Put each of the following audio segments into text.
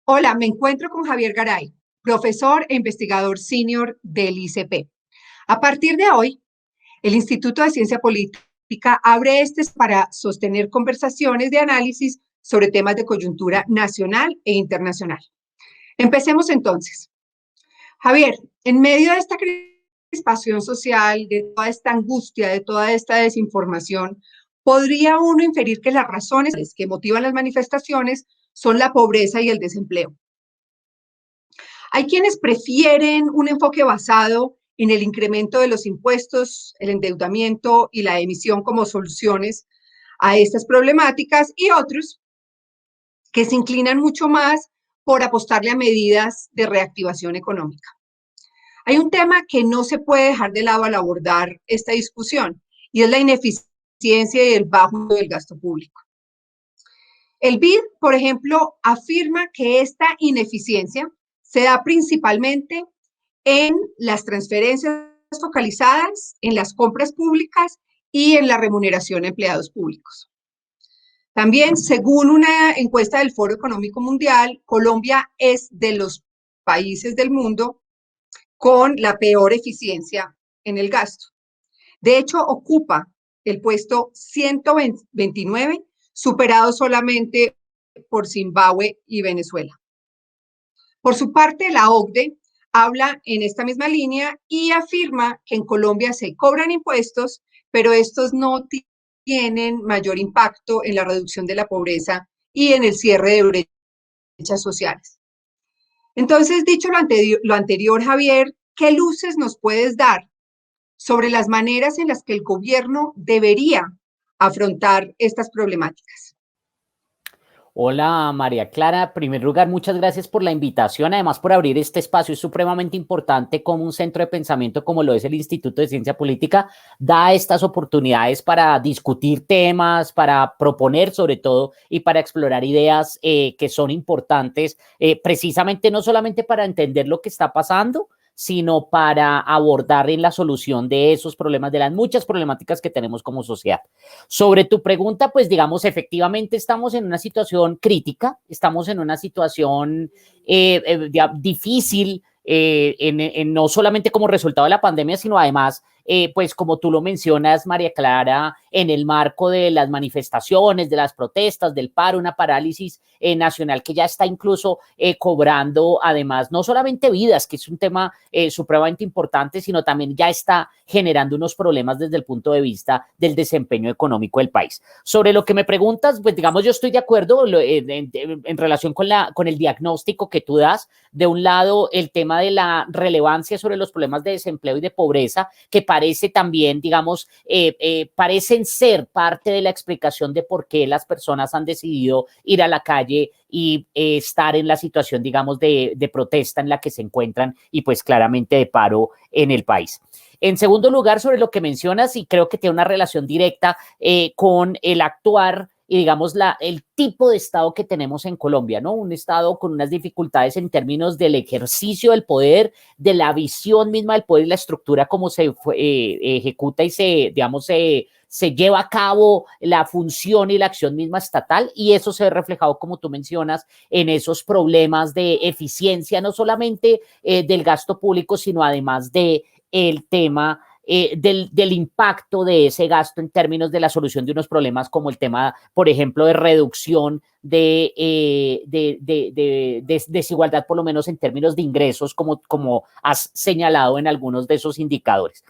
Hola, me encuentro con Javier Garay, profesor e investigador senior del ICP. A partir de hoy, el Instituto de Ciencia Política abre para sostener conversaciones de análisis sobre temas de coyuntura nacional e internacional. Empecemos entonces. Javier, en medio de esta crispación social, de toda esta angustia, de toda esta desinformación, ¿podría uno inferir que las razones que motivan las manifestaciones son la pobreza y el desempleo? Hay quienes prefieren un enfoque basado en el incremento de los impuestos, el endeudamiento y la emisión como soluciones a estas problemáticas y otros que se inclinan mucho más por apostarle a medidas de reactivación económica. Hay un tema que no se puede dejar de lado al abordar esta discusión y es la ineficiencia y el bajo del gasto público. El BID, por ejemplo, afirma que esta ineficiencia se da principalmente en las transferencias focalizadas, en las compras públicas y en la remuneración de empleados públicos. También, según una encuesta del Foro Económico Mundial, Colombia es de los países del mundo con la peor eficiencia en el gasto. De hecho, ocupa el puesto 129, superado solamente por Zimbabue y Venezuela. Por su parte, la OCDE habla en esta misma línea y afirma que en Colombia se cobran impuestos, pero estos no tienen mayor impacto en la reducción de la pobreza y en el cierre de brechas sociales. Entonces, dicho lo anterior, Javier, ¿qué luces nos puedes dar sobre las maneras en las que el gobierno debería afrontar estas problemáticas? Hola María Clara, en primer lugar muchas gracias por la invitación, además por abrir este espacio. Es supremamente importante como un centro de pensamiento como lo es el Instituto de Ciencia Política da estas oportunidades para discutir temas, para proponer sobre todo y para explorar ideas que son importantes precisamente no solamente para entender lo que está pasando, sino para abordar en la solución de esos problemas, de las muchas problemáticas que tenemos como sociedad. Sobre tu pregunta, pues digamos, efectivamente estamos en una situación crítica, estamos en una situación difícil, no solamente como resultado de la pandemia, sino además, pues como tú lo mencionas, María Clara, en el marco de las manifestaciones, de las protestas, del paro, una parálisis nacional que ya está incluso cobrando, además, no solamente vidas, que es un tema supremamente importante, sino también ya está generando unos problemas desde el punto de vista del desempeño económico del país. Sobre lo que me preguntas, pues digamos, yo estoy de acuerdo en relación con el diagnóstico que tú das. De un lado, el tema de la relevancia sobre los problemas de desempleo y de pobreza, que parece también, digamos, parecen ser parte de la explicación de por qué las personas han decidido ir a la calle y estar en la situación, digamos, de protesta en la que se encuentran y pues claramente de paro en el país. En segundo lugar, sobre lo que mencionas, y creo que tiene una relación directa con el actuar y digamos el tipo de Estado que tenemos en Colombia, ¿no? Un Estado con unas dificultades en términos del ejercicio del poder, de la visión misma del poder y la estructura como se ejecuta y se lleva a cabo la función y la acción misma estatal, y eso se ve reflejado, como tú mencionas, en esos problemas de eficiencia, no solamente del gasto público, sino además de el tema del impacto de ese gasto en términos de la solución de unos problemas como el tema, por ejemplo, de reducción de desigualdad, por lo menos en términos de ingresos, como has señalado en algunos de esos indicadores.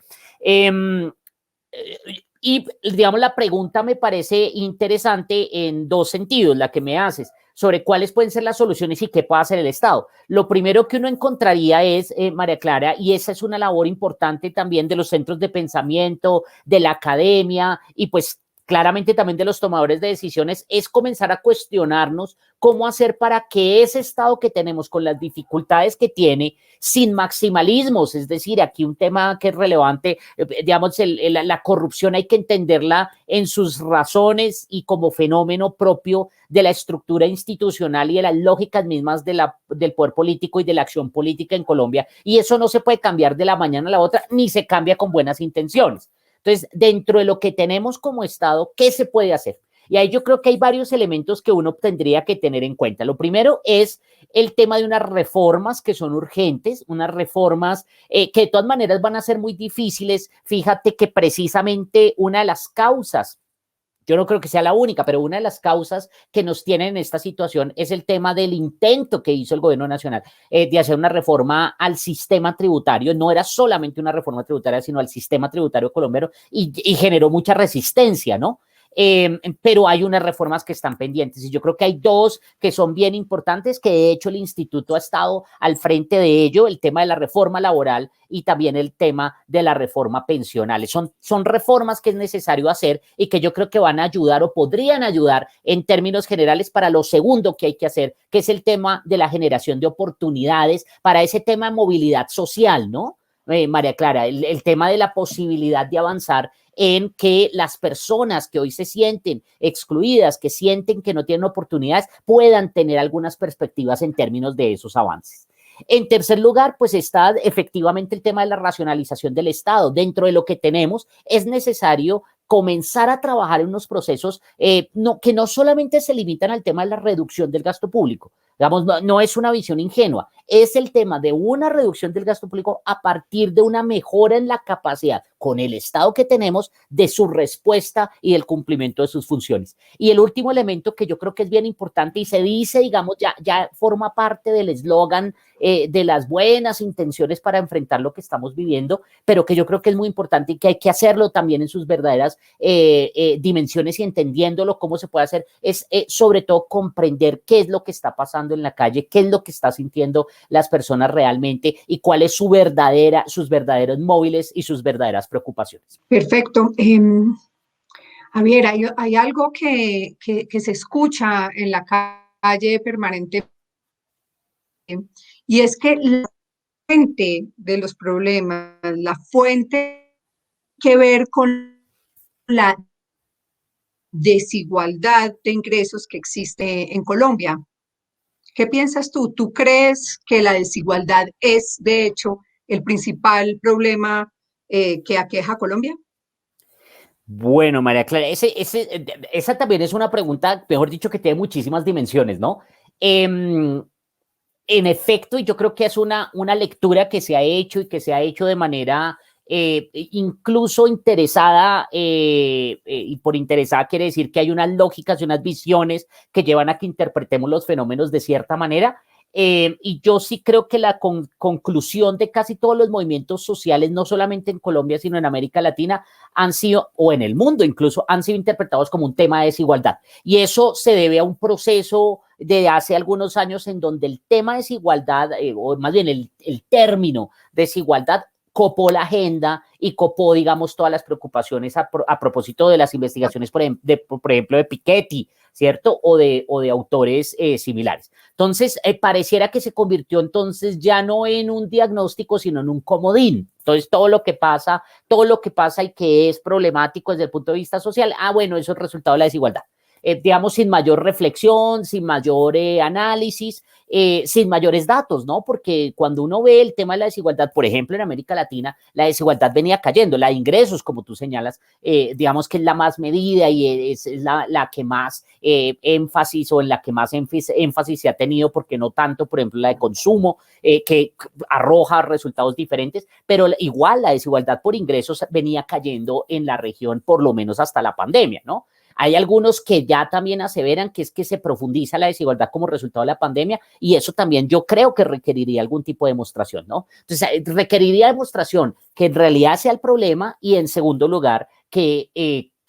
Y digamos, la pregunta me parece interesante en dos sentidos, la que me haces, sobre cuáles pueden ser las soluciones y qué puede hacer el Estado. Lo primero que uno encontraría es, María Clara, y esa es una labor importante también de los centros de pensamiento, de la academia y pues claramente también de los tomadores de decisiones, es comenzar a cuestionarnos cómo hacer para que ese Estado que tenemos con las dificultades que tiene, sin maximalismos, es decir, aquí un tema que es relevante, digamos, la corrupción hay que entenderla en sus razones y como fenómeno propio de la estructura institucional y de las lógicas mismas del poder político y de la acción política en Colombia, y eso no se puede cambiar de la mañana a la otra, ni se cambia con buenas intenciones. Entonces, dentro de lo que tenemos como Estado, ¿qué se puede hacer? Y ahí yo creo que hay varios elementos que uno tendría que tener en cuenta. Lo primero es el tema de unas reformas que son urgentes, unas reformas que de todas maneras van a ser muy difíciles. Fíjate que precisamente una de las causas, yo no creo que sea la única, pero una de las causas que nos tienen en esta situación es el tema del intento que hizo el gobierno nacional de hacer una reforma al sistema tributario. No era solamente una reforma tributaria, sino al sistema tributario colombiano y generó mucha resistencia, ¿no? Pero hay unas reformas que están pendientes y yo creo que hay dos que son bien importantes, que de hecho el instituto ha estado al frente de ello, el tema de la reforma laboral y también el tema de la reforma pensional. Son reformas que es necesario hacer y que yo creo que van a ayudar o podrían ayudar en términos generales para lo segundo que hay que hacer, que es el tema de la generación de oportunidades para ese tema de movilidad social, ¿no? María Clara, el tema de la posibilidad de avanzar en que las personas que hoy se sienten excluidas, que sienten que no tienen oportunidades, puedan tener algunas perspectivas en términos de esos avances. En tercer lugar, pues está efectivamente el tema de la racionalización del Estado. Dentro de lo que tenemos, es necesario comenzar a trabajar en unos procesos que no solamente se limitan al tema de la reducción del gasto público. Digamos, no es una visión ingenua, es el tema de una reducción del gasto público a partir de una mejora en la capacidad con el Estado que tenemos de su respuesta y del cumplimiento de sus funciones. Y el último elemento que yo creo que es bien importante y se dice, digamos, ya forma parte del eslogan de las buenas intenciones para enfrentar lo que estamos viviendo, pero que yo creo que es muy importante y que hay que hacerlo también en sus verdaderas dimensiones y entendiéndolo cómo se puede hacer, es sobre todo comprender qué es lo que está pasando en la calle, qué es lo que está sintiendo las personas realmente y cuál es sus verdaderos móviles y sus verdaderas preocupaciones. Perfecto. Javier, hay algo que se escucha en la calle permanentemente y es que la fuente de los problemas, la fuente que ver con la desigualdad de ingresos que existe en Colombia. ¿Qué piensas tú? ¿Tú crees que la desigualdad es, de hecho, el principal problema que aqueja a Colombia? Bueno, María Clara, esa también es una pregunta, mejor dicho, que tiene muchísimas dimensiones, ¿no? En efecto, y yo creo que es una lectura que se ha hecho y que se ha hecho de manera incluso interesada, y por interesada quiere decir que hay unas lógicas y unas visiones que llevan a que interpretemos los fenómenos de cierta manera. Y yo sí creo que la conclusión de casi todos los movimientos sociales, no solamente en Colombia, sino en América Latina, han sido, o en el mundo incluso, han sido interpretados como un tema de desigualdad. Y eso se debe a un proceso de hace algunos años en donde el tema de desigualdad, o más bien el término desigualdad, copó la agenda y copó, digamos, todas las preocupaciones a propósito de las investigaciones, por ejemplo, de Piketty, ¿cierto? O de autores similares. Entonces, pareciera que se convirtió entonces ya no en un diagnóstico, sino en un comodín. Entonces, todo lo que pasa y que es problemático desde el punto de vista social, bueno, eso es el resultado de la desigualdad. Digamos, sin mayor reflexión, sin mayor análisis, sin mayores datos, ¿no? Porque cuando uno ve el tema de la desigualdad, por ejemplo, en América Latina, la desigualdad venía cayendo, la de ingresos, como tú señalas, digamos que es la más medida y es la que más énfasis o en la que más énfasis se ha tenido, porque no tanto, por ejemplo, la de consumo, que arroja resultados diferentes, pero igual la desigualdad por ingresos venía cayendo en la región, por lo menos hasta la pandemia, ¿no? Hay algunos que ya también aseveran que es que se profundiza la desigualdad como resultado de la pandemia y eso también yo creo que requeriría algún tipo de demostración, ¿no? Entonces, requeriría demostración que en realidad sea el problema y en segundo lugar que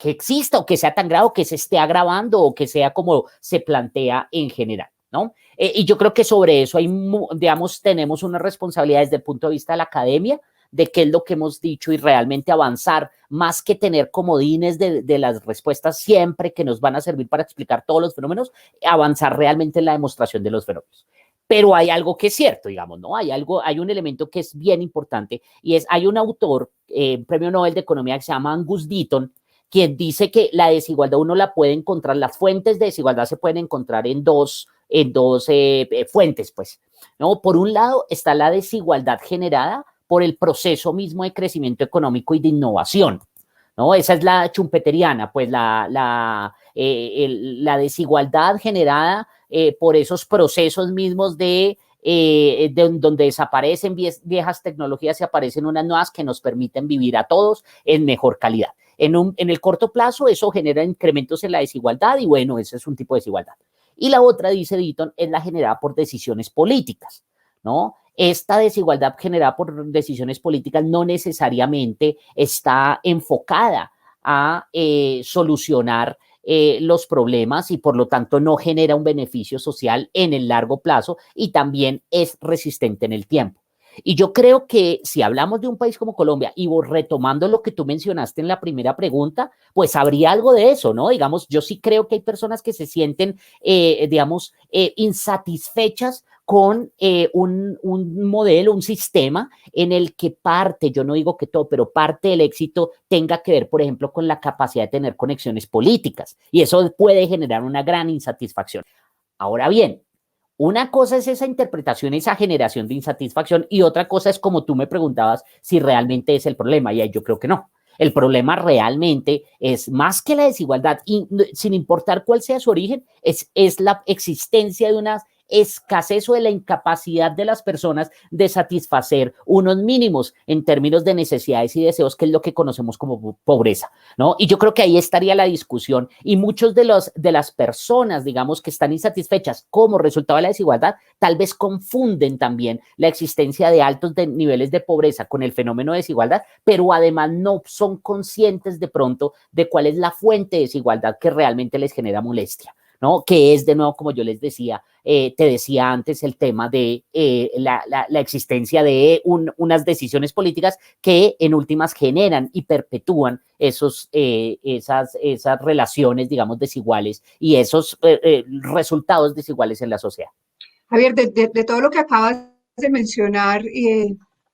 exista o que sea tan grave o que se esté agravando o que sea como se plantea en general, ¿no? Y yo creo que sobre eso hay, digamos, tenemos una responsabilidad desde el punto de vista de la academia, de qué es lo que hemos dicho y realmente avanzar, más que tener comodines de las respuestas siempre que nos van a servir para explicar todos los fenómenos, avanzar realmente en la demostración de los fenómenos. Pero hay algo que es cierto, digamos, ¿no? Hay un elemento que es bien importante y hay un autor, premio Nobel de Economía que se llama Angus Deaton, quien dice que la desigualdad uno la puede encontrar, las fuentes de desigualdad se pueden encontrar en dos fuentes, pues, ¿no? Por un lado está la desigualdad generada por el proceso mismo de crecimiento económico y de innovación. ¿no? Esa es la chumpeteriana, pues la desigualdad generada por esos procesos mismos donde desaparecen viejas tecnologías y aparecen unas nuevas que nos permiten vivir a todos en mejor calidad. En el corto plazo eso genera incrementos en la desigualdad y bueno, ese es un tipo de desigualdad. Y la otra, dice Deaton, es la generada por decisiones políticas, ¿no? Esta desigualdad generada por decisiones políticas no necesariamente está enfocada a solucionar los problemas y por lo tanto no genera un beneficio social en el largo plazo y también es resistente en el tiempo. Y yo creo que si hablamos de un país como Colombia y retomando lo que tú mencionaste en la primera pregunta, pues habría algo de eso, ¿no? Digamos, yo sí creo que hay personas que se sienten, digamos, insatisfechas con un modelo, un sistema en el que parte, yo no digo que todo, pero parte del éxito tenga que ver, por ejemplo, con la capacidad de tener conexiones políticas. Y eso puede generar una gran insatisfacción. Ahora bien, una cosa es esa interpretación, esa generación de insatisfacción y otra cosa es como tú me preguntabas si realmente es el problema y yo creo que no. El problema realmente es más que la desigualdad y sin importar cuál sea su origen, es la existencia de una escasez o de la incapacidad de las personas de satisfacer unos mínimos en términos de necesidades y deseos, que es lo que conocemos como pobreza, ¿no? Y yo creo que ahí estaría la discusión y muchos de las personas, digamos, que están insatisfechas como resultado de la desigualdad, tal vez confunden también la existencia de altos niveles de pobreza con el fenómeno de desigualdad, pero además no son conscientes de pronto de cuál es la fuente de desigualdad que realmente les genera molestia, ¿no? Que es, de nuevo, como yo les decía, te decía antes, el tema de la existencia de unas decisiones políticas que en últimas generan y perpetúan esas relaciones, digamos, desiguales y esos resultados desiguales en la sociedad. Javier, de todo lo que acabas de mencionar,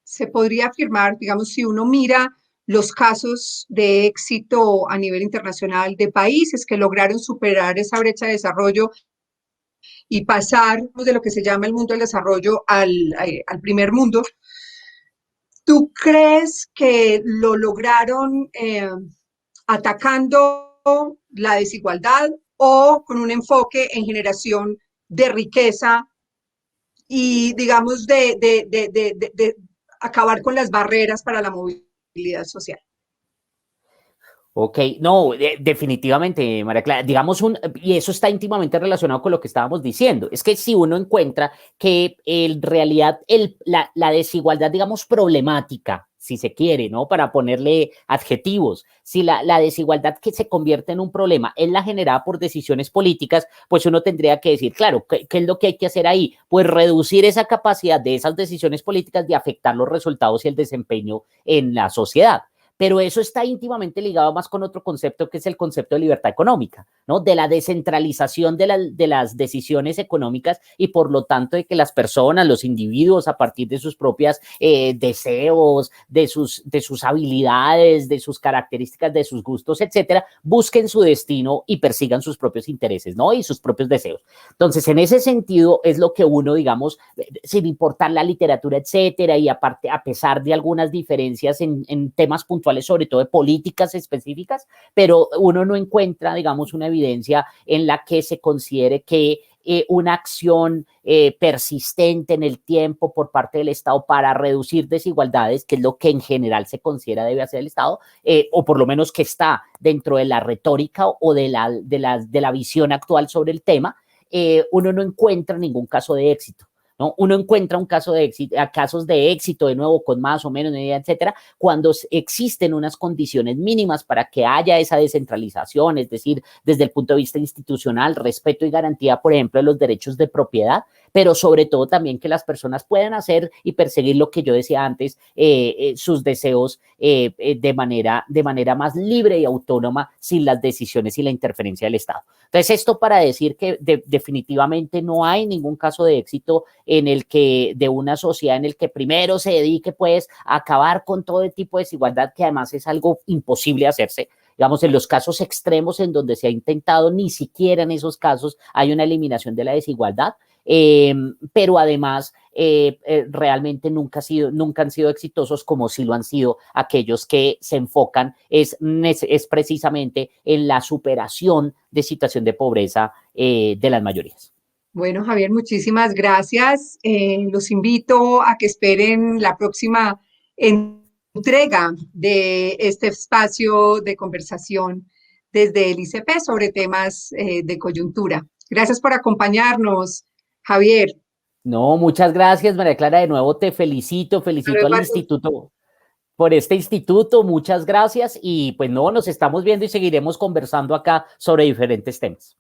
se podría afirmar, digamos, si uno mira los casos de éxito a nivel internacional de países que lograron superar esa brecha de desarrollo y pasar de lo que se llama el mundo del desarrollo al primer mundo, ¿tú crees que lo lograron atacando la desigualdad o con un enfoque en generación de riqueza y, digamos, de acabar con las barreras para la movilidad social? Ok, no, definitivamente, María Clara, digamos, y eso está íntimamente relacionado con lo que estábamos diciendo, es que si uno encuentra que en realidad la desigualdad, digamos, problemática, si se quiere, ¿no? Para ponerle adjetivos, si la desigualdad que se convierte en un problema es la generada por decisiones políticas, pues uno tendría que decir, claro, ¿qué es lo que hay que hacer ahí? Pues reducir esa capacidad de esas decisiones políticas de afectar los resultados y el desempeño en la sociedad. Pero eso está íntimamente ligado más con otro concepto que es el concepto de libertad económica, ¿no? De la descentralización de las decisiones económicas y por lo tanto de que las personas, los individuos, a partir de sus propias deseos, de sus habilidades, de sus características, de sus gustos, etcétera, busquen su destino y persigan sus propios intereses, ¿no? Y sus propios deseos. Entonces, en ese sentido es lo que uno, digamos, sin importar la literatura, etcétera, y aparte, a pesar de algunas diferencias en temas puntuales, sobre todo de políticas específicas, pero uno no encuentra, digamos, una evidencia en la que se considere que una acción persistente en el tiempo por parte del Estado para reducir desigualdades, que es lo que en general se considera debe hacer el Estado, o por lo menos que está dentro de la retórica o de la visión actual sobre el tema, uno no encuentra ningún caso de éxito, ¿no? Uno encuentra casos de éxito, de nuevo, con más o menos medida, etcétera, cuando existen unas condiciones mínimas para que haya esa descentralización, es decir, desde el punto de vista institucional, respeto y garantía, por ejemplo, de los derechos de propiedad, pero sobre todo también que las personas puedan hacer y perseguir lo que yo decía antes, sus deseos de manera más libre y autónoma, sin las decisiones y la interferencia del Estado. Entonces, esto para decir que definitivamente no hay ningún caso de éxito de una sociedad en el que primero se dedique pues a acabar con todo tipo de desigualdad, que además es algo imposible hacerse. Digamos, en los casos extremos en donde se ha intentado, ni siquiera en esos casos hay una eliminación de la desigualdad. pero además realmente nunca han sido exitosos como sí lo han sido aquellos que se enfocan es precisamente en la superación de situación de pobreza de las mayorías. Bueno, Javier, muchísimas gracias. Los invito a que esperen la próxima entrega de este espacio de conversación desde el ICP sobre temas de coyuntura. Gracias por acompañarnos, Javier. No, muchas gracias, María Clara. De nuevo te Hasta felicito al luego a instituto por este instituto. Muchas gracias y pues no, nos estamos viendo y seguiremos conversando acá sobre diferentes temas.